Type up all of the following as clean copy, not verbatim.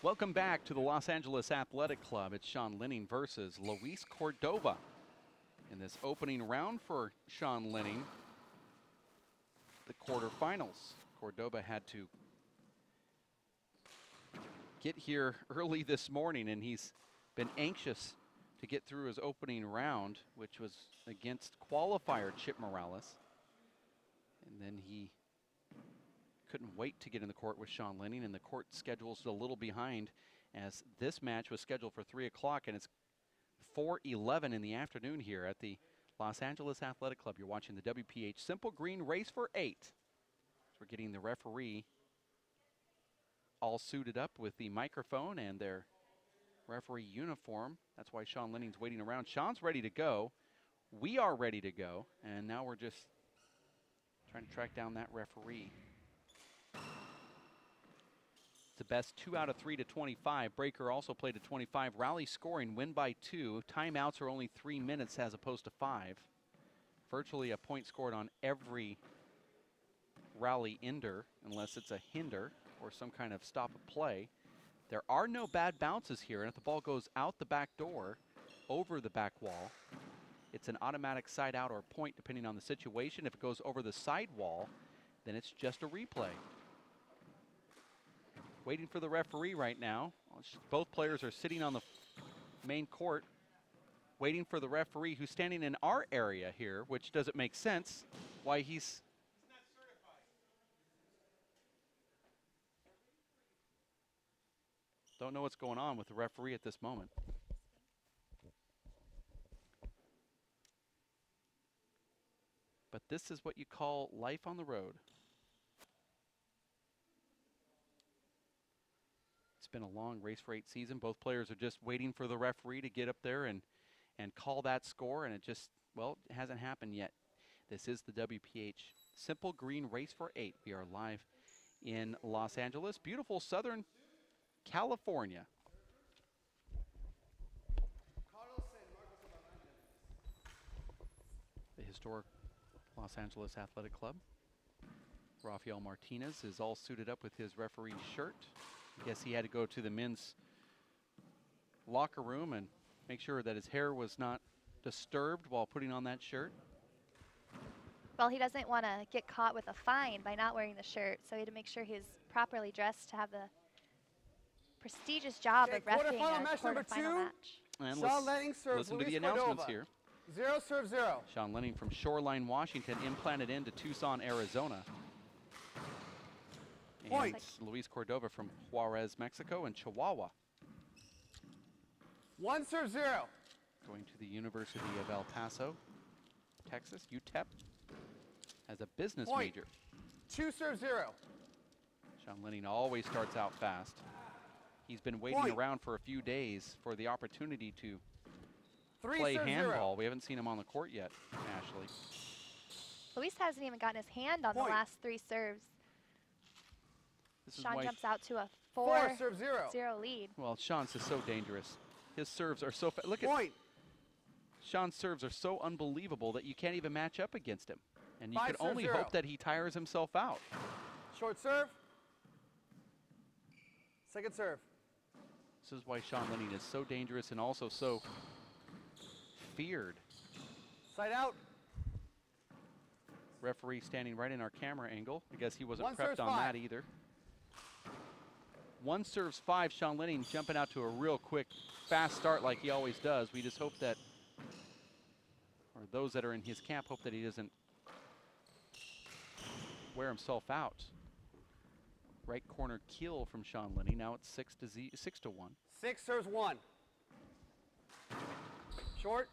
Welcome back to the Los Angeles Athletic Club. It's Sean Lenning versus Luis Cordova. In this opening round for Sean Lenning, the quarterfinals. Cordova had to get here early this morning, and he's been anxious to get through his opening round, which was against qualifier Chip Morales. And then he couldn't wait to get in the court with Sean Lenning, and the court schedule's a little behind as this match was scheduled for 3 o'clock, and it's 4:11 in the afternoon here at the Los Angeles Athletic Club. You're watching the WPH Simple Green Race for 8. So we're getting the referee all suited up with the microphone and their referee uniform. That's why Sean Lenning's waiting around. Sean's ready to go. We are ready to go, and now we're just trying to track down that referee. It's the best 2 out of 3 to 25. Breaker also played to 25. Rally scoring, win by 2. Timeouts are only 3 minutes as opposed to 5. Virtually a point scored on every rally ender, unless it's a hinder or some kind of stop of play. There are no bad bounces here, and if the ball goes out the back door, over the back wall, it's an automatic side out or point depending on the situation. If it goes over the side wall, then it's just a replay. Waiting for the referee right now. Both players are sitting on the main court, waiting for the referee who's standing in our area here, which doesn't make sense why he's not certified. Don't know what's going on with the referee at this moment. But this is what you call life on the road. It's been a long race for 8 season. Both players are just waiting for the referee to get up there and call that score, and it just, well, it hasn't happened yet. This is the WPH Simple Green Race for 8. We are live in Los Angeles, beautiful Southern California. The historic Los Angeles Athletic Club. Rafael Martinez is all suited up with his referee's shirt. I guess he had to go to the men's locker room and make sure that his hair was not disturbed while putting on that shirt. Well, he doesn't want to get caught with a fine by not wearing the shirt, so he had to make sure he's properly dressed to have the prestigious job of refereeing a quarterfinal match. And Sean Lenning serves listen to the Luis announcements Cordova. here. 0 serve 0. Sean Lenning from Shoreline, Washington, implanted into Tucson, Arizona. Point. And Luis Cordova from Juarez, Mexico, and Chihuahua. 1 serve 0. Going to the University of El Paso, Texas, UTEP, as a business major. 2 serve 0. Sean Lenning always starts out fast. He's been waiting around for a few days for the opportunity to play handball. We haven't seen him on the court yet, Ashley. Luis hasn't even gotten his hand on the last 3 serves. Sean jumps out to a 4-0 lead. Well, Sean's is so dangerous. His serves are so look at Sean's serves are so unbelievable that you can't even match up against him. And you can only hope that he tires himself out. Short serve. Second serve. This is why Sean Lenning is so dangerous and also so feared. Side out. Referee standing right in our camera angle. I guess he wasn't 1 prepped serves on 5. that either. 1 serves 5. Sean Lenning jumping out to a real quick, fast start like he always does. We just hope that, or those that are in his camp hope that he doesn't wear himself out. Right corner kill from Sean Lenning. Now it's 6-1. 6 serves 1. Short.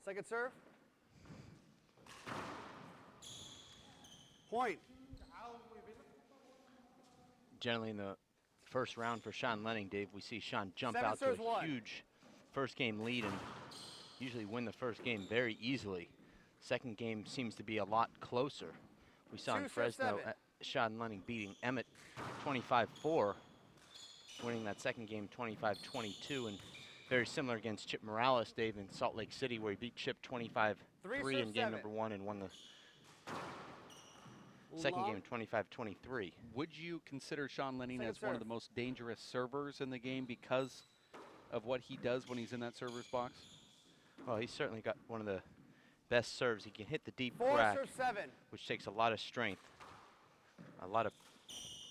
Second serve. Point. Generally in the first round for Sean Lenning, Dave, we see Sean jump out to a huge first game lead and usually win the first game very easily. Second game seems to be a lot closer. We saw in Fresno Sean Lenning beating Emmett 25-4, winning that second game 25-22, and very similar against Chip Morales, Dave, in Salt Lake City, where he beat Chip 25-3 in game number 1 and won the Second game, 25-23. Would you consider Sean Lenning Second as one of the serve. most dangerous servers in the game because of what he does when he's in that server's box? Well, he's certainly got one of the best serves. He can hit the deep 4 crack, serve 7. which takes a lot of strength, a lot of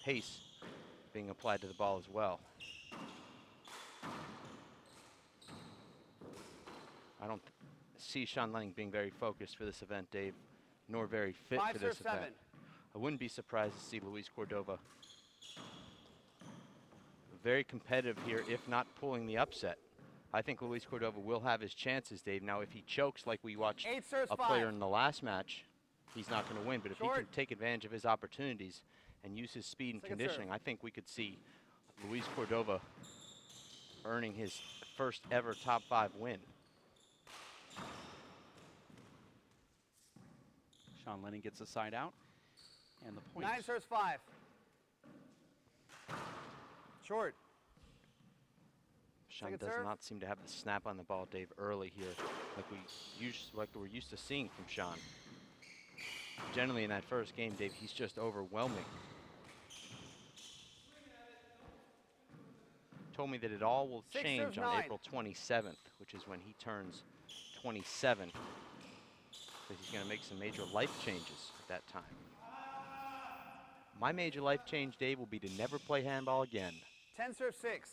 pace being applied to the ball as well. I don't see Sean Lenning being very focused for this event, Dave, nor very fit 5 for this serve event. 7. I wouldn't be surprised to see Luis Cordova very competitive here, if not pulling the upset. I think Luis Cordova will have his chances, Dave. Now, if he chokes like we watched 8 serves a 5. player in the last match, he's not going to win. But if he Short. can take advantage of his opportunities and use his speed and Second conditioning, serve. I think we could see Luis Cordova earning his first ever top 5 win. Sean Lenning gets a side out, and the point. 9 serves 5. Short. Sean Second does serve. not seem to have the snap on the ball, Dave, early here, like we're used to seeing from Sean. Generally, in that first game, Dave, he's just overwhelming. Told me that it all will 6 change serves on 9. April 27th, which is when he turns 27. Because he's going to make some major life changes at that time. My major life change, Dave, will be to never play handball again. 10 serves 6.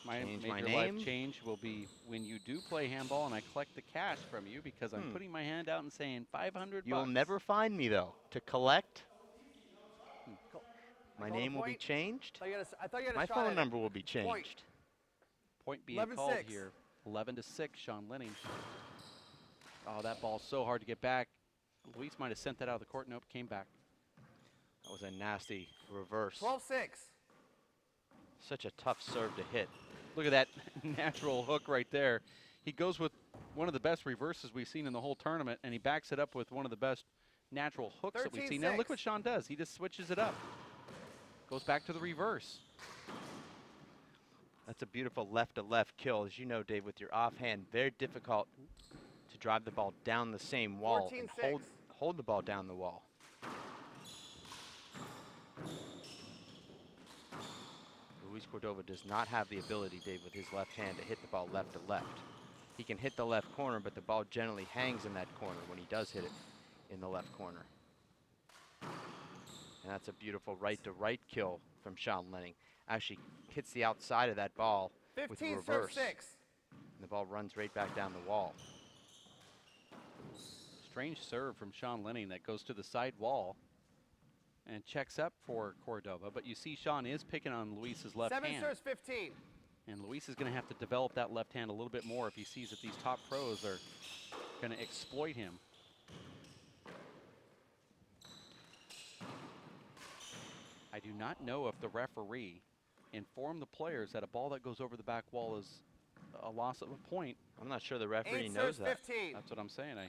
My Change major my life name. change will be when you do play handball and I collect the cash from you because I'm putting my hand out and saying 500 You'll bucks. never find me, though, to collect. My Call the name will be point. changed. I thought you had a My shot at phone it. number will be changed. Point. Point being 11-6. called here. 11-6, Sean Lenning. Oh, that ball's so hard to get back. Luis might have sent that out of the court. Nope, came back. That was a nasty reverse. 12-6. Such a tough serve to hit. Look at that natural hook right there. He goes with one of the best reverses we've seen in the whole tournament, and he backs it up with one of the best natural hooks that we've seen. Now look 13-6. what Sean does. He just switches it up. Goes back to the reverse. That's a beautiful left-to-left kill. As you know, Dave, with your offhand, very difficult to drive the ball down the same wall and 14-6. hold the ball down the wall. Luis Cordova does not have the ability, Dave, with his left hand to hit the ball left to left. He can hit the left corner, but the ball generally hangs in that corner when he does hit it in the left corner. And that's a beautiful right-to-right kill from Sean Lenning. Actually hits the outside of that ball with the 15 serves reverse. 6. And the ball runs right back down the wall. Strange serve from Sean Lenning that goes to the side wall and checks up for Cordova. But you see Sean is picking on Luis's left 7 hand. serves 15. And Luis is going to have to develop that left hand a little bit more if he sees that these top pros are going to exploit him. I do not know if the referee informed the players that a ball that goes over the back wall is a loss of a point. I'm not sure the referee 8 knows serves that. 15. That's what I'm saying. I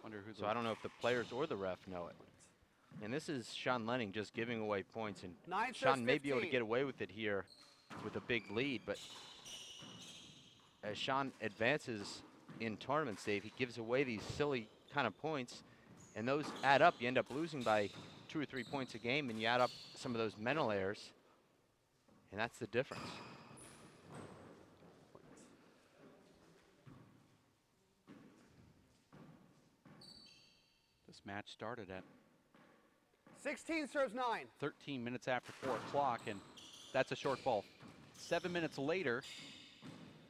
wonder who. So I don't know if the players or the ref know it. And this is Sean Lenning just giving away points. And 9 serves Sean may be able to 15. get away with it here with a big lead. But as Sean advances in tournaments, Dave, he gives away these silly kind of points. And those add up. You end up losing by 2 or 3 points a game. And you add up some of those mental errors. And that's the difference. This match started at 16 serves 9. 13 minutes after 4 o'clock, and that's a short ball. 7 minutes later,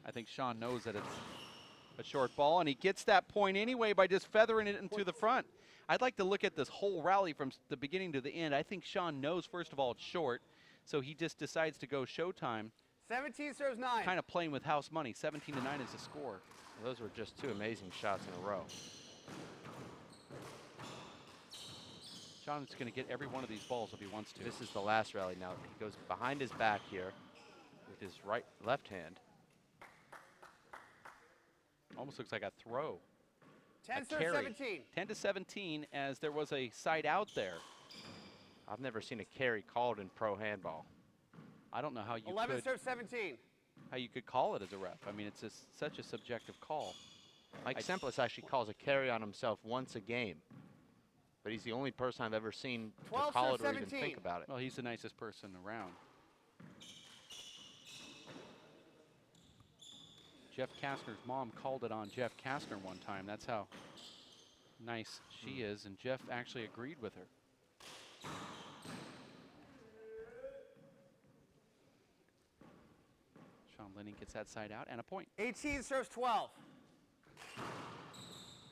I think Sean knows that it's a short ball, and he gets that point anyway by just feathering it into the front. I'd like to look at this whole rally from the beginning to the end. I think Sean knows, first of all, it's short, so he just decides to go showtime, 17 serves 9. kind of playing with house money. 17-9 is the score. Those were just 2 amazing shots in a row. Sean's going to get every one of these balls if he wants to. This is the last rally now. He goes behind his back here with his left hand. Almost looks like a throw. 10 a serves carry. 17. 10-17 as there was a side out there. I've never seen a carry called in pro handball. I don't know how you 11 serves 17. could call it as a ref. I mean, it's just such a subjective call. Mike Semplis actually calls a carry on himself once a game. but he's the only person I've ever seen to 12 call it serve or even 17. think about it. Well, he's the nicest person around. Jeff Kastner's mom called it on Jeff Kastner one time. That's how nice she is, and Jeff actually agreed with her. Sean Lenning gets that side out and a point. 18 serves 12.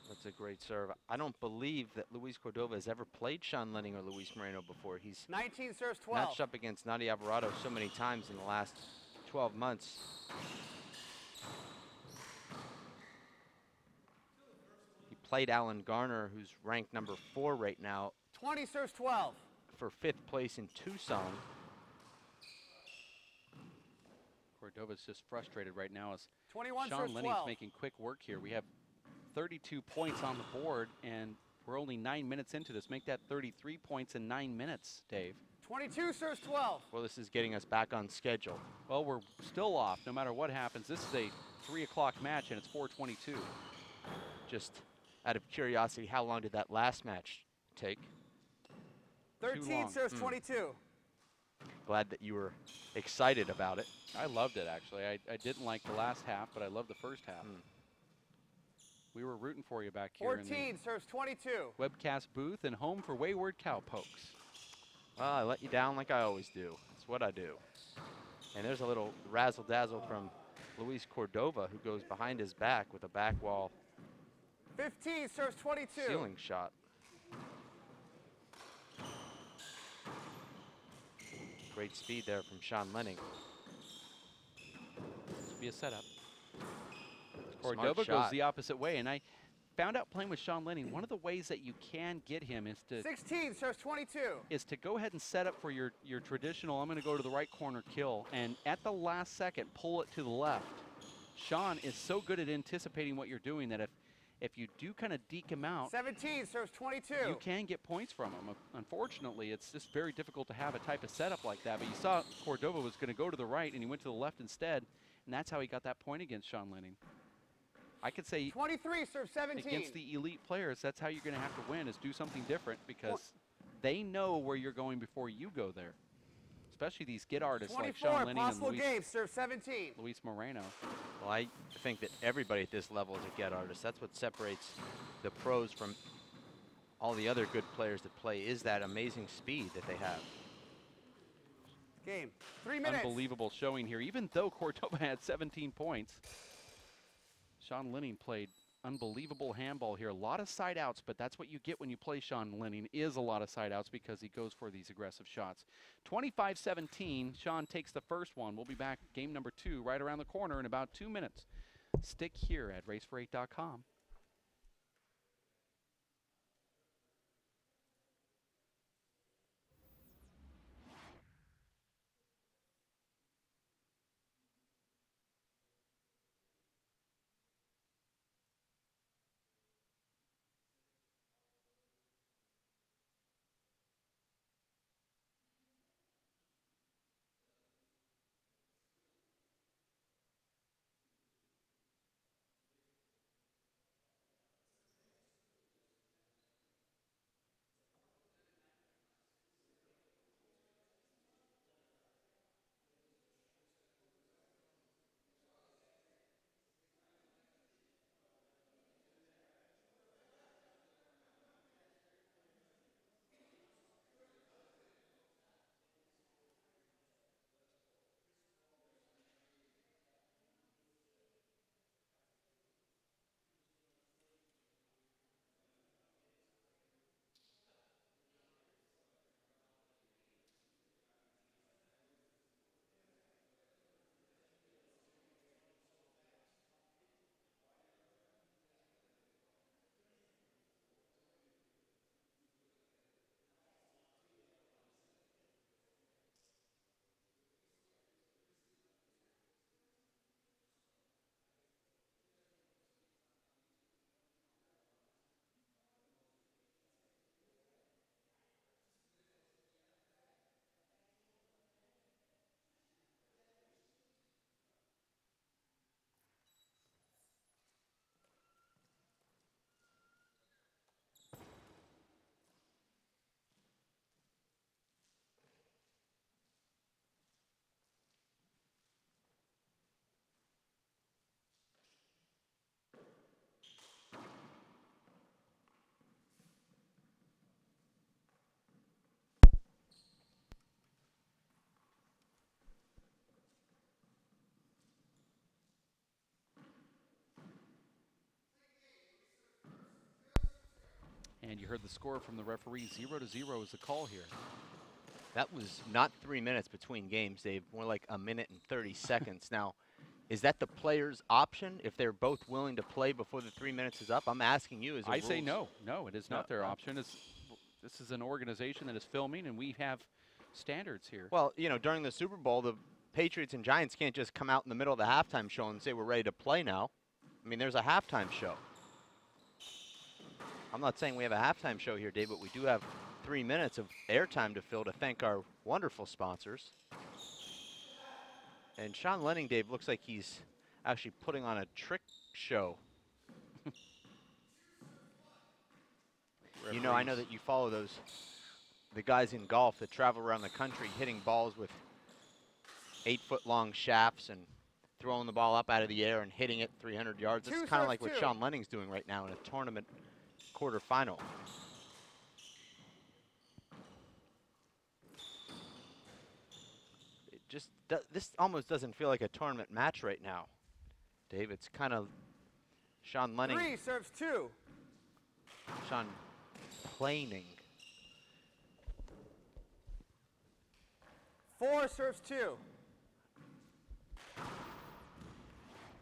That's a great serve. I don't believe that Luis Cordova has ever played Sean Lenning or Luis Moreno before. He's 19 serves 12. matched up against Nadia Alvarado so many times in the last 12 months. He played Alan Garner, who's ranked number 4 right now, 20 serves 12. for 5th place in Tucson. Cordova's just frustrated right now as 21 Sean serves Lenning's 12. making quick work here. We have 32 points on the board, and we're only 9 minutes into this. Make that 33 points in 9 minutes, Dave. 22 serves 12. Well, this is getting us back on schedule. Well, we're still off no matter what happens. This is a 3 o'clock match, and it's 4:22. Just out of curiosity, how long did that last match take? 13 long. serves 22. Glad that you were excited about it. I loved it, actually. I didn't like the last half, but I loved the first half. We were rooting for you back here in 14 serves 22. the webcast booth and home for Wayward Cowpokes. Well, I let you down like I always do. That's what I do. And there's a little razzle-dazzle from Luis Cordova, who goes behind his back with a back wall 15 serves 22. ceiling shot. Great speed there from Sean Lenning. This will be a setup. Smart Cordova goes shot. the opposite way, and I found out playing with Sean Lenning, one of the ways that you can get him is to 16 serves 22. go ahead and set up for your traditional, I'm going to go to the right corner kill, and at the last second, pull it to the left. Sean is so good at anticipating what you're doing that if you do kind of deke him out, 17 serves 22. you can get points from him. Unfortunately, it's just very difficult to have a type of setup like that, but you saw Cordova was going to go to the right, and he went to the left instead, and that's how he got that point against Sean Lenning. I could say 23 serves 17. against the elite players, that's how you're going to have to win, is do something different because they know where you're going before you go there. Especially these get artists like 24 Sean Lenning possible and games serves 17. Luis Moreno. Well, I think that everybody at this level is a get artist. That's what separates the pros from all the other good players that play, is that amazing speed that they have. Game. 3 minutes. Unbelievable showing here. Even though Cordova had 17 points, Sean Lenning played unbelievable handball here. A lot of side outs, but that's what you get when you play Sean Lenning, is a lot of side outs because he goes for these aggressive shots. 25-17, Sean takes the first one. We'll be back game number 2 right around the corner in about 2 minutes. Stick here at racefor8.com. And you heard the score from the referee, 0-0 is the call here. That was not 3 minutes between games, Dave, more like a minute and 30 seconds. Now, is that the player's option if they're both willing to play before the 3 minutes is up? I'm asking you as a I say rules- no. No, it is not their option. This is an organization that is filming, and we have standards here. Well, you know, during the Super Bowl, the Patriots and Giants can't just come out in the middle of the halftime show and say we're ready to play now. I mean, there's a halftime show. I'm not saying we have a halftime show here, Dave, but we do have 3 minutes of airtime to fill to thank our wonderful sponsors. And Sean Lenning, Dave, looks like he's actually putting on a trick show. You know, I know that you follow the guys in golf that travel around the country hitting balls with 8-foot-long shafts and throwing the ball up out of the air and hitting it 300 yards. It's kind of like what Sean Lenning's doing right now in a tournament quarterfinal. This almost doesn't feel like a tournament match right now, Dave. It's kind of Sean Lenning. 3 serves 2. Sean planing. 4 serves 2.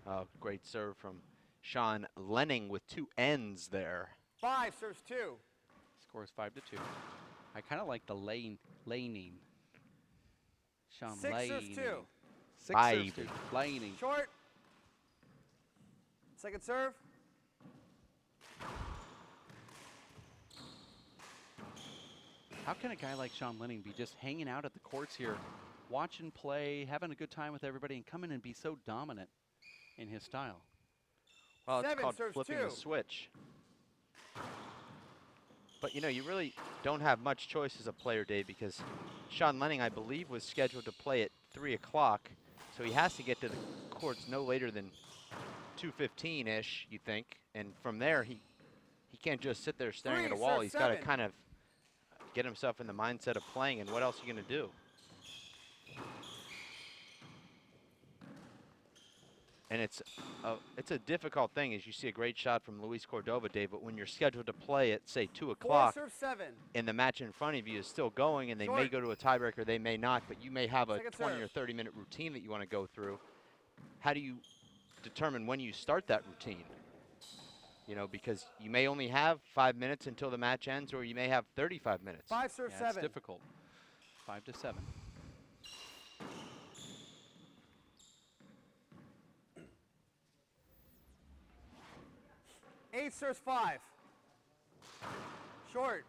Oh, great serve from Sean Lenning with 2 ends there. 5 serves 2. Score is 5-2. I kind of like the laning. Sean 6 serves Laning. 2. 6 serves 2. Laning. Short. Second serve. How can a guy like Sean Lenning be just hanging out at the courts here, watching play, having a good time with everybody, and come in and be so dominant in his style? Well, it's 7 called serves flipping 2. the switch. But, you know, you really don't have much choice as a player, Dave, because Sean Lenning, I believe, was scheduled to play at 3 o'clock, so he has to get to the courts no later than 2:15-ish, you think. And from there, he can't just sit there staring at a wall. He's got to kind of get himself in the mindset of playing, and what else are you going to do? And it's a difficult thing as you see a great shot from Luis Cordova, Dave, but when you're scheduled to play at, say, 2 o'clock, and the match in front of you is still going, and they may go to a tiebreaker, they may not, but you may have a 20 or 30-minute routine that you want to go through. How do you determine when you start that routine? You know, because you may only have 5 minutes until the match ends, or you may have 35 minutes. 5 serves 7. It's difficult. 5-7. 8 serves 5. Short.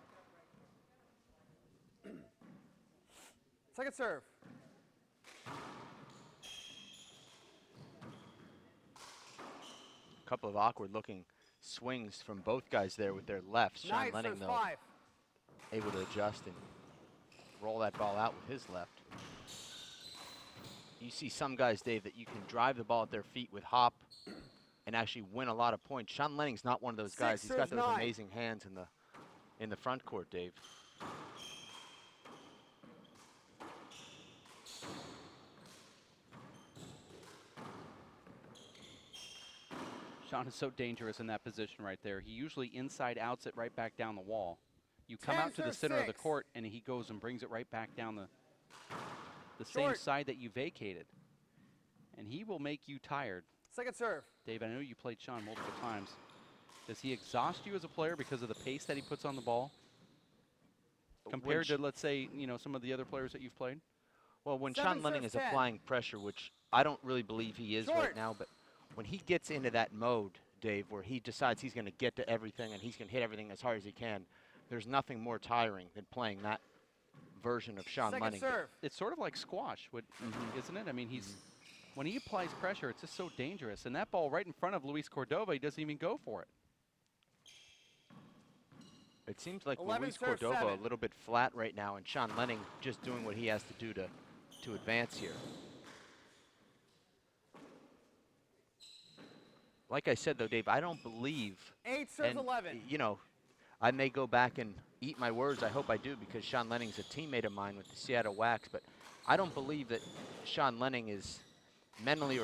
Second serve. A couple of awkward-looking swings from both guys there with their lefts. Sean Lenning, though, able to adjust and roll that ball out with his left. You see some guys, Dave, that you can drive the ball at their feet with hop and actually win a lot of points. Sean Lenning's not one of those guys. He's got those amazing hands in the front court, Dave. Sean is so dangerous in that position right there. He usually inside outs it right back down the wall. You come out to the center of the court, and he goes and brings it right back down the same side that you vacated. And he will make you tired. Second serve. Dave, I know you played Sean multiple times. Does he exhaust you as a player because of the pace that he puts on the ball? Compared to, let's say, you know, some of the other players that you've played? Well, when Sean Lenning is applying pressure, which I don't really believe he is right now, but when he gets into that mode, Dave, where he decides he's going to get to everything and he's going to hit everything as hard as he can, there's nothing more tiring than playing that version of Sean Lenning. Serve. It's sort of like squash, isn't it? I mean, when he applies pressure, it's just so dangerous. And that ball right in front of Luis Cordova, he doesn't even go for it. It seems like Luis Cordova a little bit flat right now, and Sean Lenning just doing what he has to do to advance here. Like I said, though, Dave, I don't believe. 8 serves 11. You know, I may go back and eat my words. I hope I do, because Sean Lenning's a teammate of mine with the Seattle LAAC. But I don't believe that Sean Lenning is mentally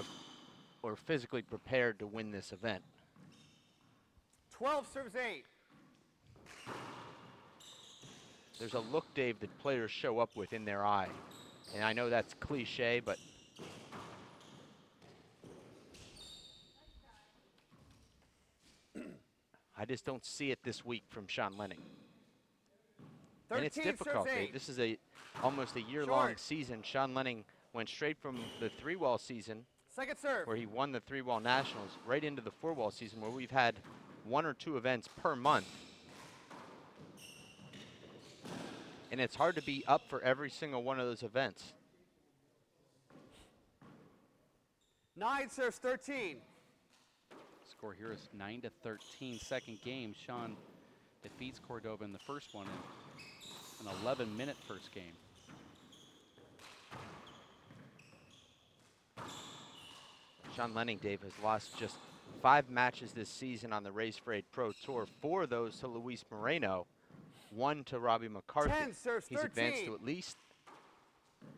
or physically prepared to win this event. 12 serves 8. there's a look, Dave, that players show up with in their eye. And I know that's cliche, but I just don't see it this week from Sean Lenning. And it's difficult, Dave. This is almost a year-long season. Sean Lenning went straight from the 3-wall season, second serve, where he won the 3-wall nationals, right into the 4-wall season, where we've had 1 or 2 events per month. And it's hard to be up for every single one of those events. 9 serves 13. Score here is 9-13. Second game, Sean defeats Cordova in the first one in an 11-minute first game. Sean Lenning, Dave, has lost just 5 matches this season on the Race for 8 Pro Tour. 4 of those to Luis Moreno, 1 to Robbie McCarthy. 10 serves 13. He's advanced to at least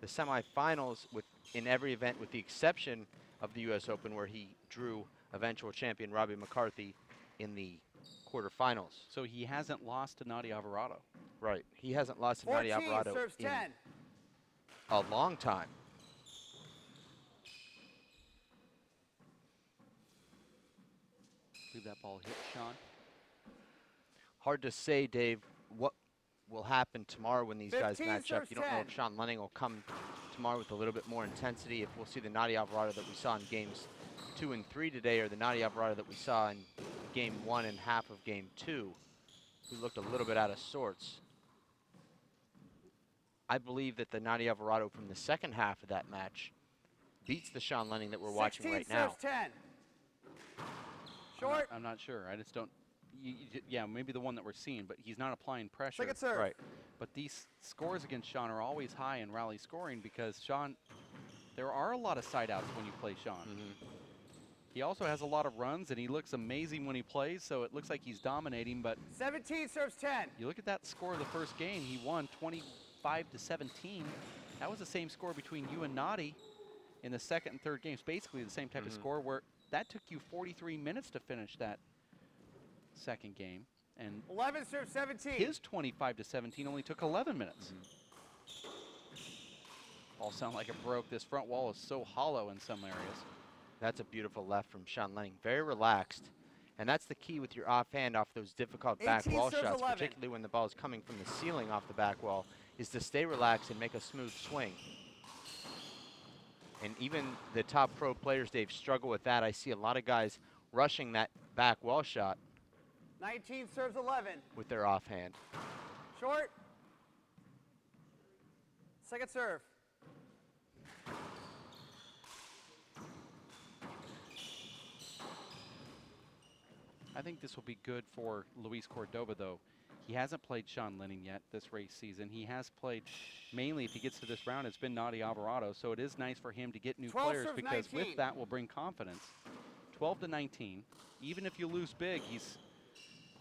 the semifinals in every event, with the exception of the U.S. Open, where he drew eventual champion Robbie McCarthy in the quarterfinals. So he hasn't lost to Nadi Alvarado. Right. He hasn't lost to Nadi Alvarado in a long time. I believe that ball hit Sean. Hard to say, Dave, what will happen tomorrow when these guys match up. You don't know 10. if Sean Lenning will come tomorrow with a little bit more intensity, if we'll see the Nadi Alvarado that we saw in games 2 and 3 today, or the Nadi Alvarado that we saw in game 1 and half of game 2, who looked a little bit out of sorts. I believe that the Nadi Alvarado from the second half of that match beats the Sean Lenning that we're watching right now. 10. Short. I'm not sure. I just don't. Yeah, maybe the one that we're seeing, but he's not applying pressure. Second serve. Right. But these scores against Sean are always high in rally scoring, because Sean, there are a lot of side outs when you play Sean. Mm-hmm. He also has a lot of runs, and he looks amazing when he plays, so it looks like he's dominating. But 17 serves 10. you look at that score of the first game, he won 25-17. That was the same score between you and Nadi in the second and third games. Basically the same type of score, where that took you 43 minutes to finish that second game. And 11 serves 17. his 25-17 only took 11 minutes. All sound like it broke. This front wall is so hollow in some areas. That's a beautiful left from Sean Lenning. Very relaxed. And that's the key with your offhand off those difficult back wall shots, 11. particularly when the ball is coming from the ceiling off the back wall, is to stay relaxed and make a smooth swing. And even the top pro players, Dave, struggle with that. I see a lot of guys rushing that back wall shot 19 serves 11. with their offhand. Short. Second serve. I think this will be good for Luis Cordova, though. He hasn't played Sean Lenning yet this race season. He has played, mainly if he gets to this round, it's been Nadi Alvarado. So it is nice for him to get new players, because 19. with that will bring confidence. 12-19. Even if you lose big, he's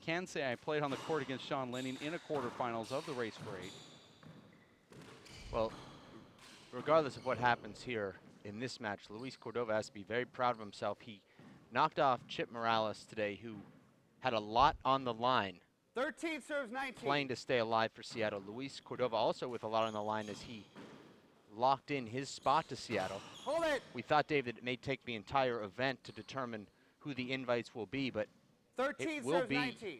can say I played on the court against Sean Lenning in a quarterfinals of the Race for 8. Well, regardless of what happens here in this match, Luis Cordova has to be very proud of himself. He knocked off Chip Morales today, who had a lot on the line. 13 serves 19. Playing to stay alive for Seattle. Luis Cordova also with a lot on the line as he locked in his spot to Seattle. Hold it. We thought, Dave, that it may take the entire event to determine who the invites will be, but 13 it will serves be 19.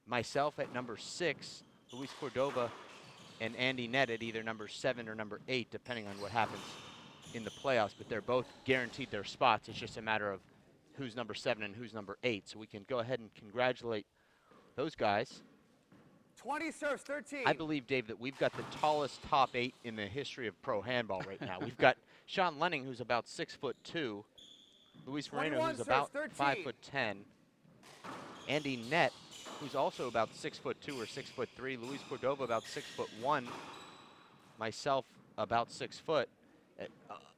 myself at number 6, Luis Cordova, and Andy Nett at either number 7 or number 8, depending on what happens in the playoffs. But they're both guaranteed their spots. It's just a matter of who's number 7 and who's number 8. So we can go ahead and congratulate those guys. 20 serves 13. I believe, Dave, that we've got the tallest top 8 in the history of pro handball right now. We've got Sean Lenning, who's about 6'2", Luis Moreno, who's about 5'10", Andy Nett, who's also about 6'2" or 6'3", Luis Cordova about 6'1", myself about 6 foot.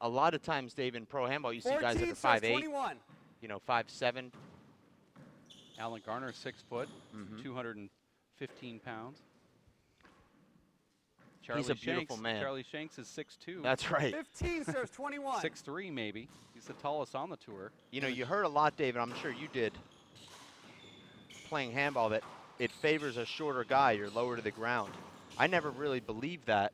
A lot of times, Dave, in pro handball, you see guys that are 5'8", 21. you know, 5'7". Alan Garner, 6 foot, 215 pounds. Charlie He's a beautiful man. Charlie Shanks is 6'2". That's right. 15 serves 21. 6'3", maybe. He's the tallest on the tour. You know, you heard a lot, David, I'm sure you did, playing handball, that it favors a shorter guy. You're lower to the ground. I never really believed that.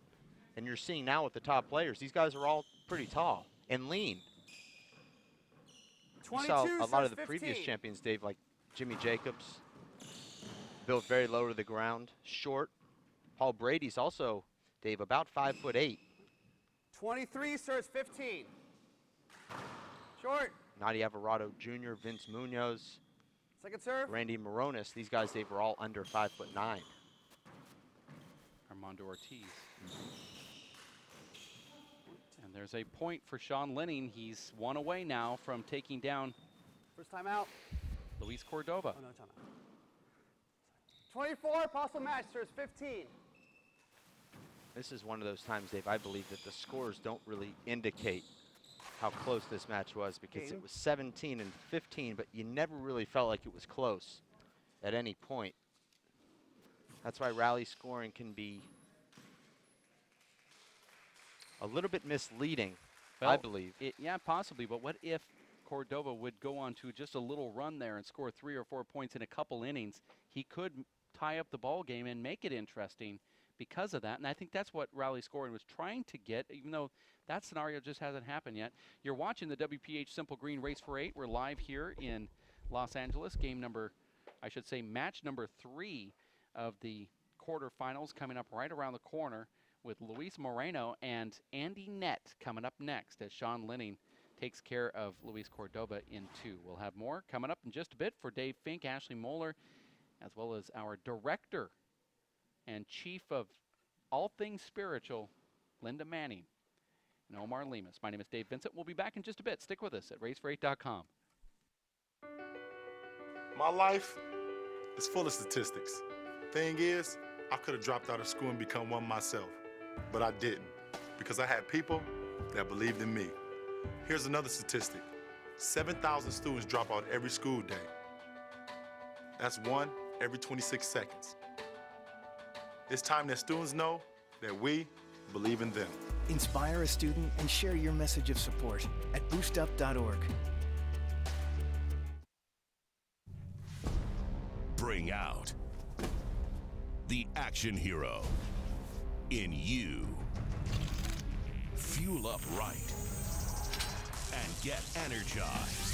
And you're seeing now with the top players, these guys are all pretty tall and lean. You saw a lot of the previous champions, Dave, like Jimmy Jacobs, built very low to the ground, short. Paul Brady's also, Dave, about 5'8". 23 serves 15. Short. Nadia Alvarado Jr., Vince Munoz, Second serve. Randy Moronis. These guys, Dave, were all under 5'9". Armando Ortiz. And there's a point for Sean Lenning. He's one away now from taking down First time out. Luis Cordova. Oh, no, time out. 24, possible match, serves 15. This is one of those times, Dave, I believe that the scores don't really indicate how close this match was, because it was 17 and 15, but you never really felt like it was close at any point. That's why rally scoring can be a little bit misleading, well, I believe. Yeah, possibly, but what if Cordova would go on to just a little run there and score 3 or 4 points in a couple innings? He could tie up the ball game and make it interesting because of that, and I think that's what rally scoring was trying to get, even though that scenario just hasn't happened yet. You're watching the WPH Simple Green Race for 8. We're live here in Los Angeles. Match number 3 of the quarterfinals coming up right around the corner, with Luis Moreno and Andy Nett coming up next as Sean Lenning takes care of Luis Cordova in 2. We'll have more coming up in just a bit for Dave Fink, Ashley Moeller, as well as our director and chief of all things spiritual, Linda Manning, and Omar Lemus. My name is Dave Vincent. We'll be back in just a bit. Stick with us at racefor8.com. My life is full of statistics. Thing is, I could have dropped out of school and become one myself, but I didn't, because I had people that believed in me. Here's another statistic. 7,000 students drop out every school day. That's 1 every 26 seconds. It's time that students know that we believe in them. Inspire a student and share your message of support at boostup.org. Bring out the action hero in you. Fuel up right and get energized.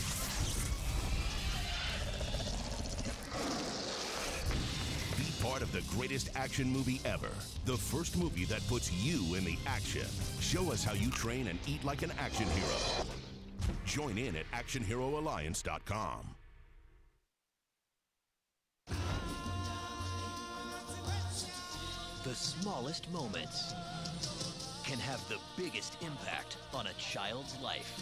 Be part of the greatest action movie ever. The first movie that puts you in the action. Show us how you train and eat like an action hero. Join in at actionheroalliance.com. The smallest moments can have the biggest impact on a child's life.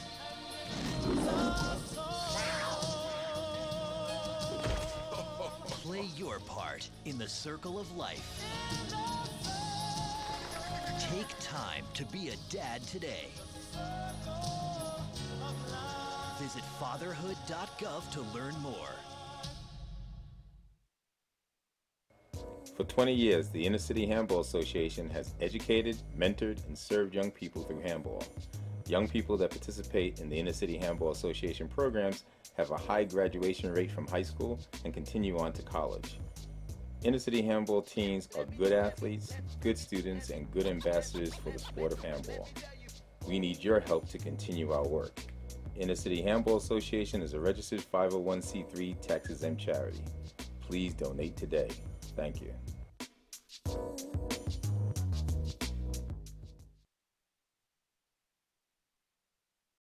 Play your part in the circle of life. Take time to be a dad today. Visit fatherhood.gov to learn more. For 20 years, the Inner City Handball Association has educated, mentored, and served young people through handball. Young people that participate in the Inner City Handball Association programs have a high graduation rate from high school and continue on to college. Inner City Handball teams are good athletes, good students, and good ambassadors for the sport of handball. We need your help to continue our work. Inner City Handball Association is a registered 501c3 tax-exempt charity. Please donate today. Thank you.